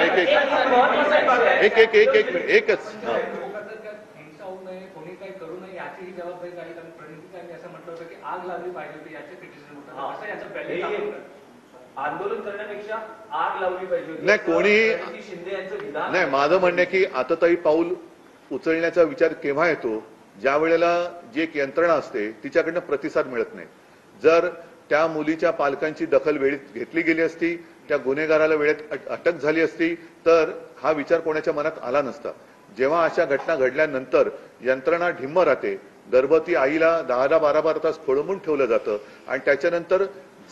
एक एक एक एक एकच हिंसा होऊ नये, कोणी काही करू नये याची ही जबाबदारी झाली. कारण प्रणितीतांनी असं म्हटलं होतं की आग लागली पाहिजे होती, याचे क्रिटिसिझम होतं. असं याचं बॅलेन्स आंदोलन करण्यापेक्षा आग लावली पाहिजे. नाही कोणी शिंदे यांचं विधान नाही. माझं म्हणणं की आताताई पाऊल उचलण्याचा विचार केव्हा येतो, ज्या वेळेला जी एक यंत्रणा असते तिच्याकडनं प्रतिसाद मिळत नाही. जर त्या मुलीच्या पालकांची दखल वेळेत घेतली गेली असती, त्या गुन्हेगाराला वेळेत अटक झाली असती, तर हा विचार कोणाच्या मनात आला नसता. जेव्हा अशा घटना घडल्यानंतर यंत्रणा ढिम्म राहते, गर्भवती आईला 10-12 तास खोळंबून ठेवलं जातं आणि त्याच्यानंतर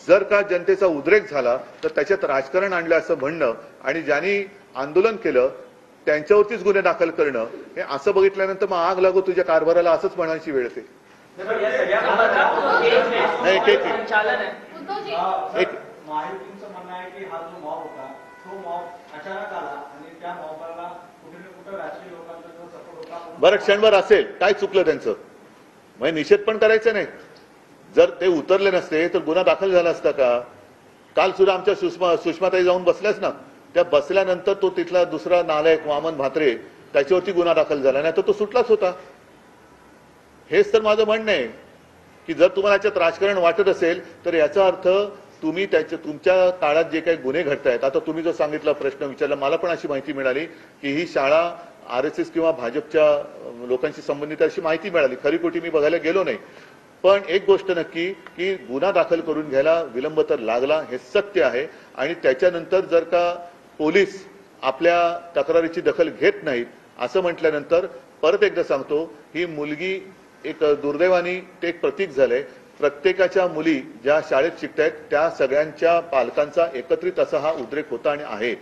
जर का जनतेचा उद्रेक झाला तर त्याच्यात राजकारण आणलं असं म्हणणं आणि ज्यांनी आंदोलन केलं त्यांच्यावरतीच गुन्हे दाखल करणं, हे असं बघितल्यानंतर मग आग लागू तुझ्या कारभाराला असंच म्हणायची वेळ येते. महायुतीचं म्हणणं आहे की हा जो मॉब होता तो मॉब अचानक आला आणि त्या मॉबला कुठे ना कुठे राजकीय लोकांचा जो सपोर्ट होता. बरं, क्षणभर असेल, काय चुकलं त्यांचं? म्हणजे निषेध पण करायचं नाही. जर ते उतरले नसते तर गुन्हा दाखल झाला असता का? काल सुद्धा आमच्या सुषमाताई जाऊन बसल्याच ना, त्या बसल्यानंतर तो तिथला दुसरा नालायक वामन म्हात्रे त्याच्यावरती गुन्हा दाखल झाला, नाही तर तो सुटलाच होता. हेच तर माझं म्हणणं आहे की जर तुम्हाला याच्यात राजकारण वाटत असेल तर याचा अर्थ तुम्ही तुमच्या काळात जे काही गुन्हे घडतायत, आता तुम्ही जो सांगितला प्रश्न विचारला, मला पण अशी माहिती मिळाली की ही शाळा RSS किंवा भाजपच्या लोकांशी संबंधित अशी माहिती मिळाली. खरी खोटी मी बघायला गेलो नाही, पण एक गोष्ट नक्की की गुन्हा दाखल करून घ्यायला विलंब तर लागला, हे सत्य आहे. आणि त्याच्यानंतर जर का पोलीस आपल्या तक्रारीची दखल घेत नाहीत असं म्हटल्यानंतर परत एकदा सांगतो, ही मुलगी एक दुर्दैवानी ते एक प्रतीक झालंय. प्रत्येकाच्या मुली ज्या शाळेत शिकतायत त्या सगळ्यांच्या पालकांचा एकत्रित असा हा उद्रेक होता आणि आहे.